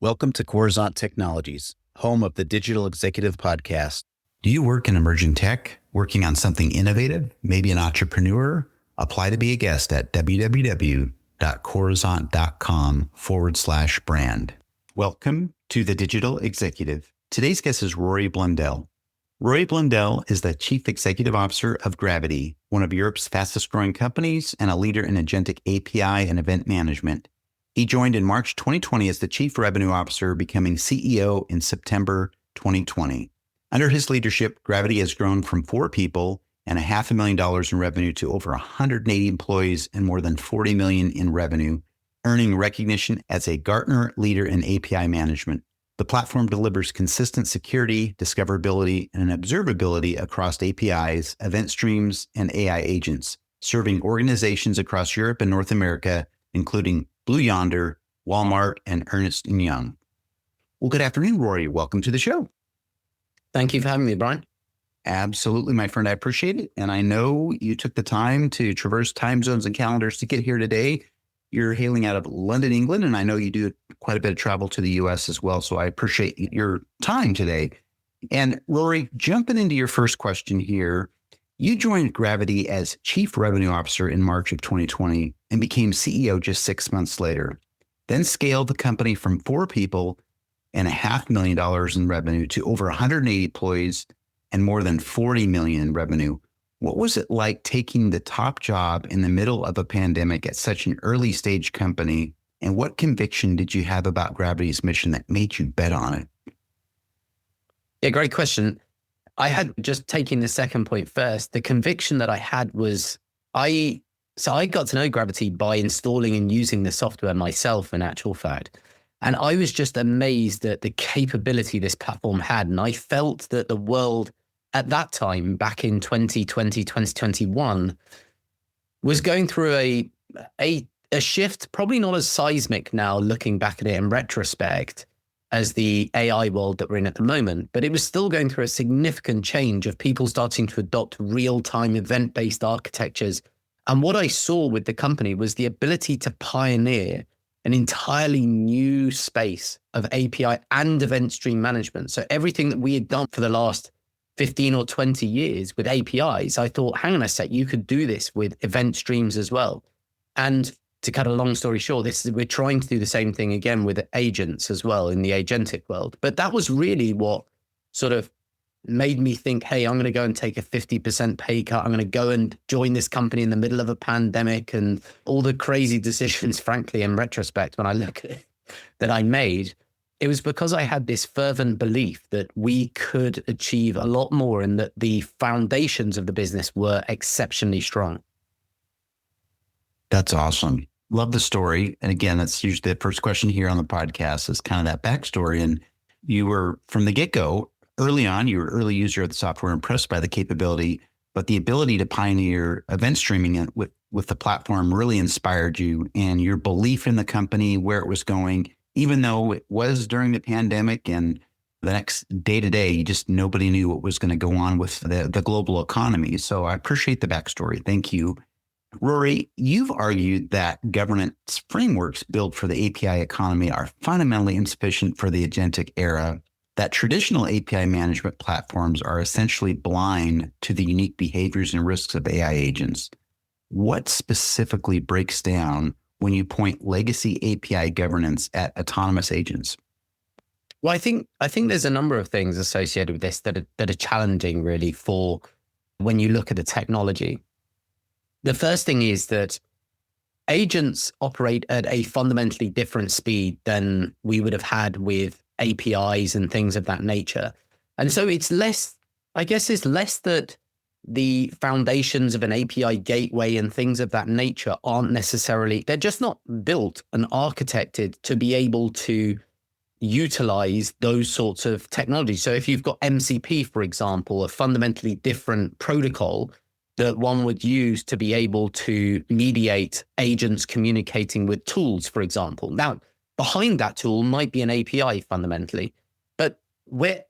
Welcome to Coruzant Technologies, home of the Digital Executive Podcast. Do you work in emerging tech, working on something innovative, maybe an entrepreneur? Apply to be a guest at www.coruzant.com/brand. Welcome to the Digital Executive. Today's guest is Rory Blundell. Rory Blundell is the Chief Executive Officer of Gravitee, one of Europe's fastest growing companies and a leader in agentic API and event management. He joined in March 2020 as the Chief Revenue Officer, becoming CEO in September 2020. Under his leadership, Gravitee has grown from 4 people and $500,000 in revenue to over 180 employees and more than $40 million in revenue, earning recognition as a Gartner leader in API management. The platform delivers consistent security, discoverability, and observability across APIs, event streams, and AI agents, serving organizations across Europe and North America, including Blue Yonder, Walmart, and Ernst & Young. Well, good afternoon, Rory. Welcome to the show. Thank you for having me, Brian. Absolutely, my friend. I appreciate it. And I know you took the time to traverse time zones and calendars to get here today. You're hailing out of London, England, and I know you do quite a bit of travel to the U.S. as well. So I appreciate your time today. And Rory, jumping into your first question here, you joined Gravitee as Chief Revenue Officer in March of 2020 and became CEO just 6 months later, then scaled the company from 4 people and $500,000 in revenue to over 180 employees and more than $40 million in revenue. What was it like taking the top job in the middle of a pandemic at such an early stage company? And what conviction did you have about Gravitee's mission that made you bet on it? Yeah, great question. I had just taking the second point first. The conviction that I had was I got to know Gravitee by installing and using the software myself, in actual fact. And I was just amazed at the capability this platform had. And I felt that the world at that time, back in 2020, 2021, was going through a shift, probably not as seismic now, looking back at it in retrospect, as the AI world that we're in at the moment, but it was still going through a significant change of people starting to adopt real-time event-based architectures. And what I saw with the company was the ability to pioneer an entirely new space of API and event stream management. So everything that we had done for the last 15 or 20 years with APIs, I thought, hang on a sec, you could do this with event streams as well. And to cut a long story short, we're trying to do the same thing again with agents as well in the agentic world. But that was really what sort of made me think, hey, I'm going to go and take a 50% pay cut. I'm going to go and join this company in the middle of a pandemic, and all the crazy decisions, frankly, in retrospect, when I look at it, that I made. It was because I had this fervent belief that we could achieve a lot more and that the foundations of the business were exceptionally strong. That's awesome. Love the story. And again, that's usually the first question here on the podcast is kind of that backstory. And you were, from the get-go, early on, you were an early user of the software, impressed by the capability, but the ability to pioneer event streaming with the platform really inspired you, and your belief in the company, where it was going, even though it was during the pandemic and the next day to day, nobody knew what was going to go on with the global economy. So I appreciate the backstory. Thank you. Rory, you've argued that governance frameworks built for the API economy are fundamentally insufficient for the agentic era, that traditional API management platforms are essentially blind to the unique behaviors and risks of AI agents. What specifically breaks down when you point legacy API governance at autonomous agents? Well, I think there's a number of things associated with this that are challenging, really, for when you look at the technology. The first thing is that agents operate at a fundamentally different speed than we would have had with APIs and things of that nature. And so it's less that the foundations of an API gateway and things of that nature aren't necessarily, they're just not built and architected to be able to utilize those sorts of technologies. So if you've got MCP, for example, a fundamentally different protocol that one would use to be able to mediate agents communicating with tools, for example. Now, behind that tool might be an API fundamentally, but where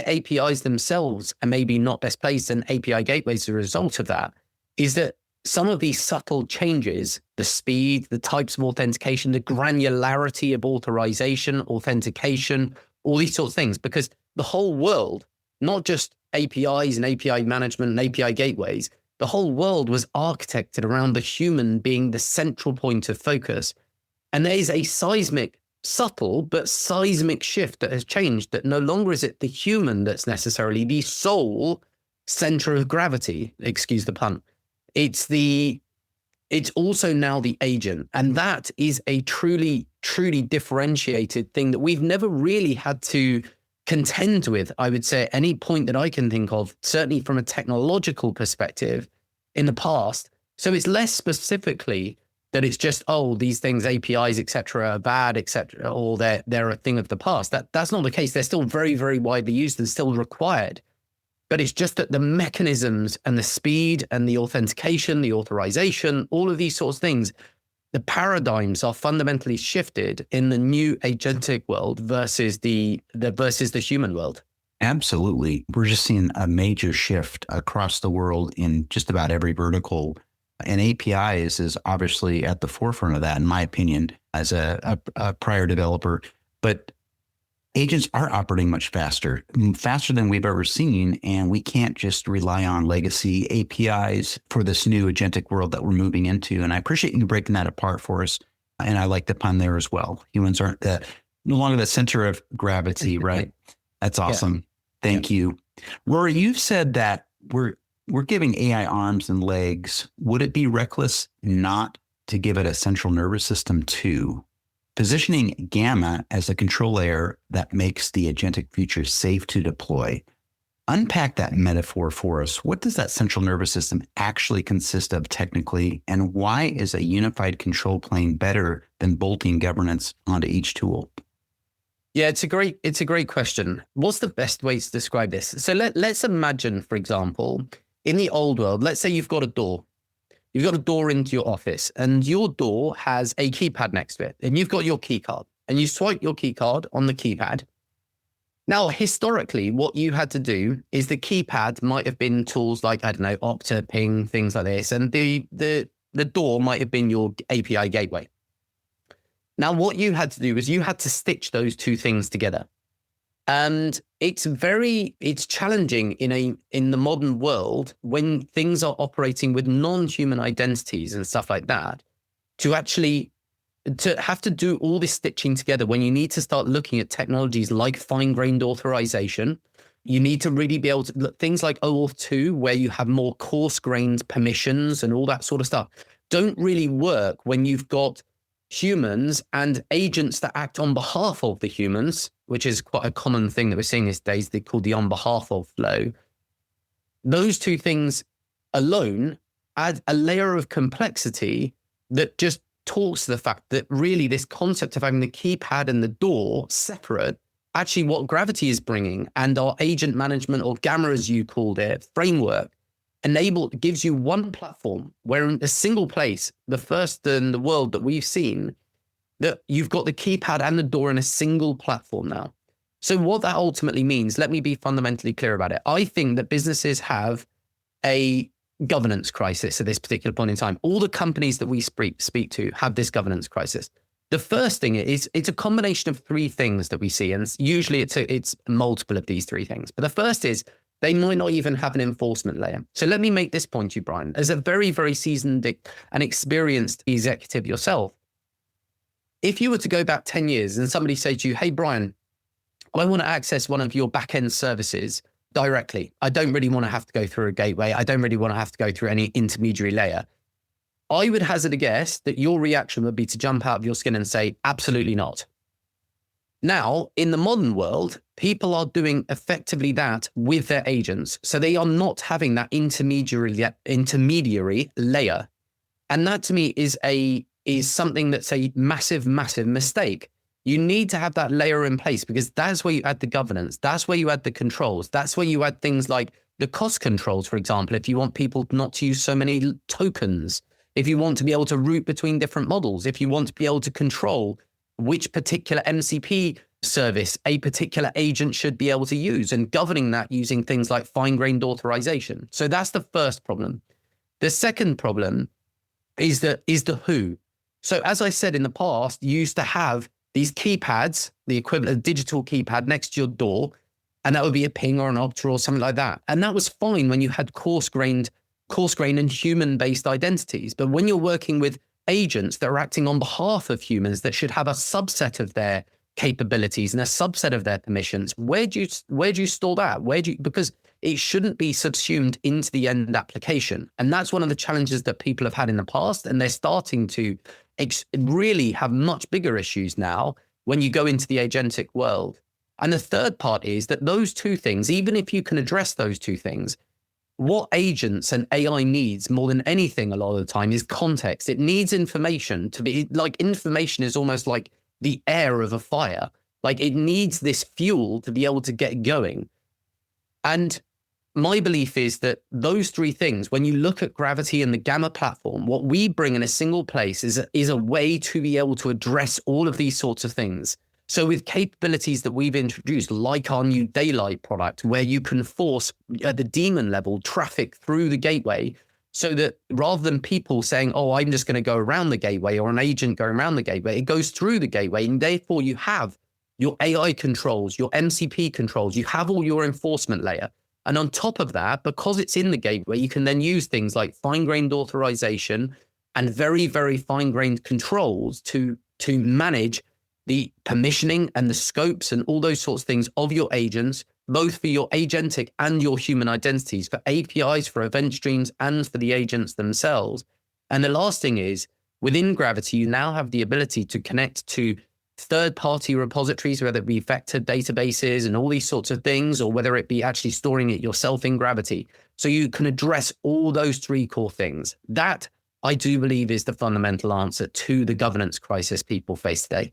APIs themselves are maybe not best placed and API gateways as a result of that, is that some of these subtle changes, the speed, the types of authentication, the granularity of authorization, authentication, all these sorts of things, because the whole world, not just APIs and API management and API gateways, the whole world was architected around the human being the central point of focus. And there is a subtle but seismic shift that has changed, that no longer is it the human that's necessarily the sole center of gravity, excuse the pun. It's also now the agent. And that is a truly, truly differentiated thing that we've never really had to contend with, I would say, at any point that I can think of, certainly from a technological perspective in the past. So it's less specifically that it's just, oh, these things, APIs, et cetera, are bad, et cetera, or they're a thing of the past. That's not the case. They're still very, very widely used and still required. But it's just that the mechanisms and the speed and the authentication, the authorization, all of these sorts of things, the paradigms are fundamentally shifted in the new agentic world versus the human world. Absolutely. We're just seeing a major shift across the world in just about every vertical. And APIs is obviously at the forefront of that, in my opinion, as a prior developer. But agents are operating much faster than we've ever seen. And we can't just rely on legacy APIs for this new agentic world that we're moving into. And I appreciate you breaking that apart for us. And I like the pun there as well. Humans aren't no longer the center of gravity, right? That's awesome. Yeah. Thank you. Rory, you've said that we're giving AI arms and legs. Would it be reckless not to give it a central nervous system too? Positioning Gamma as a control layer that makes the agentic future safe to deploy. Unpack that metaphor for us. What does that central nervous system actually consist of technically, and why is a unified control plane better than bolting governance onto each tool? Yeah, it's a great question. What's the best way to describe this? So let's imagine, for example, in the old world, let's say you've got a door. You've got a door into your office, and your door has a keypad next to it, and you've got your key card, and you swipe your key card on the keypad. Now, historically, what you had to do is the keypad might have been tools like, I don't know, Okta, Ping, things like this, and the door might have been your API gateway. Now, what you had to do is you had to stitch those two things together. And it's challenging in the modern world when things are operating with non-human identities and stuff like that, to have to do all this stitching together when you need to start looking at technologies like fine-grained authorization. You need to really be able to look things like OAuth 2, where you have more coarse-grained permissions and all that sort of stuff, don't really work when you've got humans and agents that act on behalf of the humans, which is quite a common thing that we're seeing these days. They call the on behalf of flow. Those two things alone add a layer of complexity that just talks to the fact that really this concept of having the keypad and the door separate, actually what Gravitee is bringing, and our agent management, or Gamma as you called it, framework, gives you one platform where in a single place, the first in the world that we've seen, that you've got the keypad and the door in a single platform now. So what that ultimately means, let me be fundamentally clear about it. I think that businesses have a governance crisis at this particular point in time. All the companies that we speak to have this governance crisis. The first thing is it's a combination of three things that we see, and usually it's multiple of these three things. But the first is they might not even have an enforcement layer. So let me make this point to you, Brian. As a very, very seasoned and experienced executive yourself, if you were to go back 10 years and somebody say to you, hey, Brian, I want to access one of your back-end services directly. I don't really want to have to go through a gateway. I don't really want to have to go through any intermediary layer. I would hazard a guess that your reaction would be to jump out of your skin and say, absolutely not. Now, in the modern world, people are doing effectively that with their agents. So they are not having that intermediary layer. And that to me is something that's a massive, massive mistake. You need to have that layer in place, because that's where you add the governance. That's where you add the controls. That's where you add things like the cost controls, for example, if you want people not to use so many tokens, if you want to be able to route between different models, if you want to be able to control which particular MCP service a particular agent should be able to use, and governing that using things like fine-grained authorization. So that's the first problem. The second problem is the who. So as I said in the past, you used to have these keypads, the equivalent of digital keypad next to your door, and that would be a ping or an opter or something like that. And that was fine when you had coarse-grained and human-based identities. But when you're working with agents that are acting on behalf of humans that should have a subset of their capabilities and a subset of their permissions, where do you store that? Because it shouldn't be subsumed into the end application. And that's one of the challenges that people have had in the past. And they're starting to really have much bigger issues now when you go into the agentic world. And the third part is that those two things, even if you can address those two things, what agents and AI needs more than anything a lot of the time is context. It needs information to be like, information is almost like the air of a fire. Like, it needs this fuel to be able to get going. And my belief is that those three things, when you look at Gravitee and the Gamma platform, what we bring in a single place is a way to be able to address all of these sorts of things. So with capabilities that we've introduced, like our new Daylight product, where you can force at the daemon level traffic through the gateway, so that rather than people saying, oh, I'm just going to go around the gateway, or an agent going around the gateway, it goes through the gateway. And therefore you have your AI controls, your MCP controls, you have all your enforcement layer. And on top of that, because it's in the gateway, you can then use things like fine-grained authorization and very, very fine-grained controls to manage the permissioning and the scopes and all those sorts of things of your agents, both for your agentic and your human identities, for APIs, for event streams, and for the agents themselves. And the last thing is, within Gravitee, you now have the ability to connect to third-party repositories, whether it be vector databases and all these sorts of things, or whether it be actually storing it yourself in Gravitee. So you can address all those three core things. That, I do believe, is the fundamental answer to the governance crisis people face today.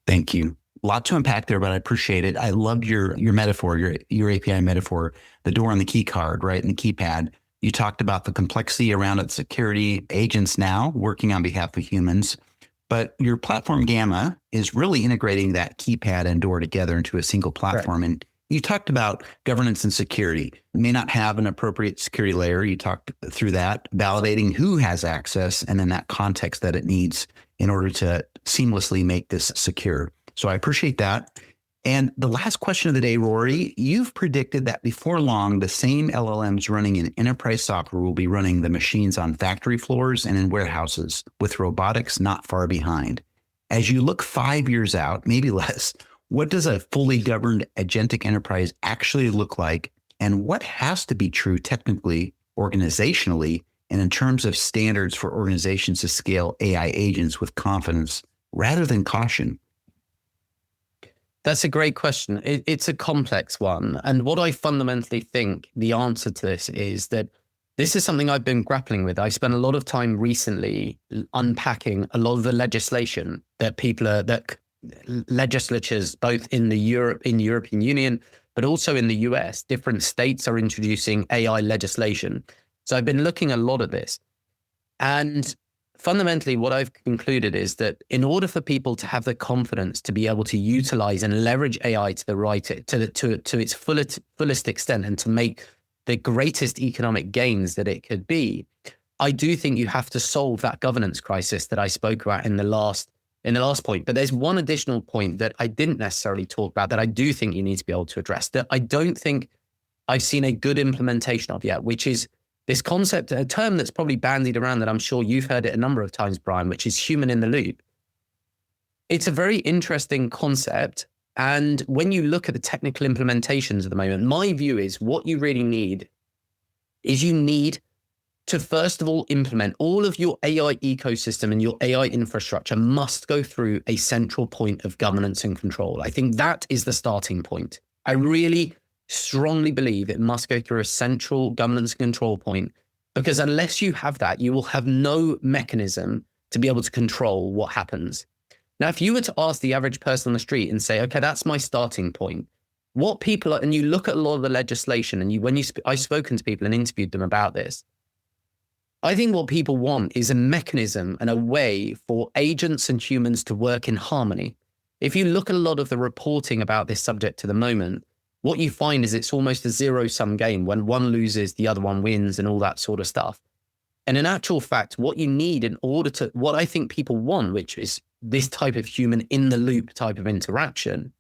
Thank you. A lot to unpack there, but I appreciate it. I loved your metaphor, your API metaphor, the door on the key card, right, and the keypad. You talked about the complexity around its security, agents now working on behalf of humans, but your platform Gamma is really integrating that keypad and door together into a single platform. Right. And you talked about governance and security. It may not have an appropriate security layer. You talked through that, validating who has access and then that context that it needs in order to seamlessly make this secure. So I appreciate that. And the last question of the day, Rory, you've predicted that before long, the same LLMs running in enterprise software will be running the machines on factory floors and in warehouses, with robotics not far behind. As you look 5 years out, maybe less, what does a fully governed agentic enterprise actually look like? And what has to be true technically, organizationally, and in terms of standards for organizations to scale AI agents with confidence rather than caution? That's a great question. It's a complex one. And what I fundamentally think the answer to this is that this is something I've been grappling with. I spent a lot of time recently unpacking a lot of the legislation that legislatures, both in the European Union, but also in the US, different states are introducing AI legislation. So I've been looking a lot at this. And fundamentally, what I've concluded is that in order for people to have the confidence to be able to utilize and leverage AI to its fullest extent and to make the greatest economic gains that it could be, I do think you have to solve that governance crisis that I spoke about in the last point. But there's one additional point that I didn't necessarily talk about that I do think you need to be able to address, that I don't think I've seen a good implementation of yet, which is this concept, a term that's probably bandied around that I'm sure you've heard it a number of times, Brian, which is human in the loop. It's a very interesting concept. And when you look at the technical implementations at the moment, my view is what you really need is you need to, first of all, implement all of your AI ecosystem, and your AI infrastructure must go through a central point of governance and control. I think that is the starting point. I really strongly believe it must go through a central governance and control point, because unless you have that, you will have no mechanism to be able to control what happens. Now, if you were to ask the average person on the street and say, okay, that's my starting point, what people are, and you look at a lot of the legislation, and I've spoken to people and interviewed them about this, I think what people want is a mechanism and a way for agents and humans to work in harmony. If you look at a lot of the reporting about this subject at the moment, what you find is it's almost a zero-sum game. When one loses, the other one wins and all that sort of stuff. And in actual fact, what you need in order to, what I think people want, which is this type of human in the loop type of interaction,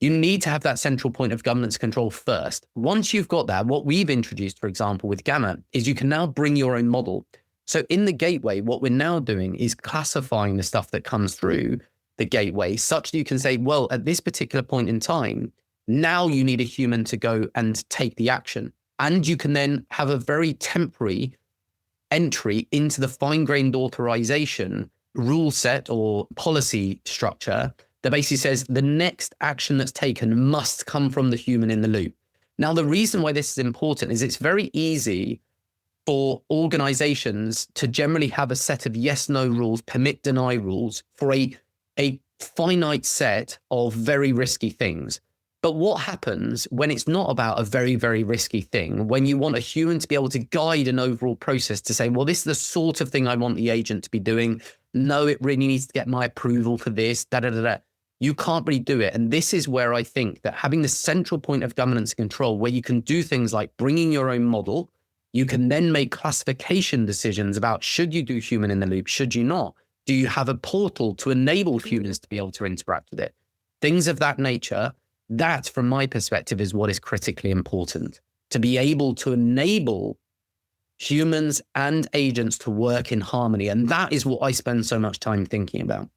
you need to have that central point of governance control first. Once you've got that, what we've introduced, for example, with Gamma, is you can now bring your own model. So in the gateway, what we're now doing is classifying the stuff that comes through the gateway such that you can say, well, at this particular point in time, now you need a human to go and take the action. And you can then have a very temporary entry into the fine-grained authorization rule set or policy structure that basically says the next action that's taken must come from the human in the loop. Now, the reason why this is important is it's very easy for organizations to generally have a set of yes-no rules, permit-deny rules for a finite set of very risky things. But what happens when it's not about a very, very risky thing, when you want a human to be able to guide an overall process to say, well, this is the sort of thing I want the agent to be doing. No, it really needs to get my approval for this, da-da-da-da. You can't really do it. And this is where I think that having the central point of governance and control, where you can do things like bringing your own model, you can then make classification decisions about should you do human in the loop, should you not? Do you have a portal to enable humans to be able to interact with it? Things of that nature. That, from my perspective, is what is critically important, to be able to enable humans and agents to work in harmony. And that is what I spend so much time thinking about.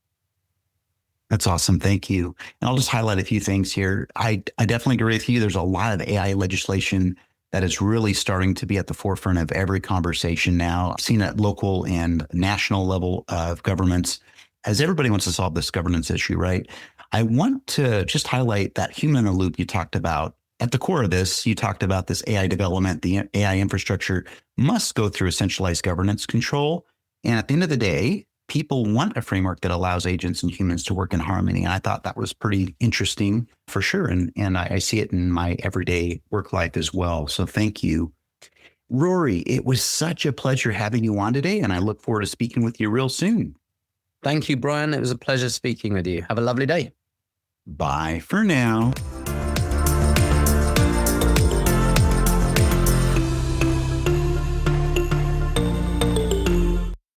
That's awesome. Thank you. And I'll just highlight a few things here. I definitely agree with you. There's a lot of AI legislation that is really starting to be at the forefront of every conversation now. I've seen at local and national level of governments, as everybody wants to solve this governance issue, right? I want to just highlight that human in the loop you talked about. At the core of this, you talked about this AI development. The AI infrastructure must go through a centralized governance control. And at the end of the day, people want a framework that allows agents and humans to work in harmony. And I thought that was pretty interesting for sure. And I see it in my everyday work life as well. So thank you. Rory, it was such a pleasure having you on today. And I look forward to speaking with you real soon. Thank you, Brian. It was a pleasure speaking with you. Have a lovely day. Bye for now.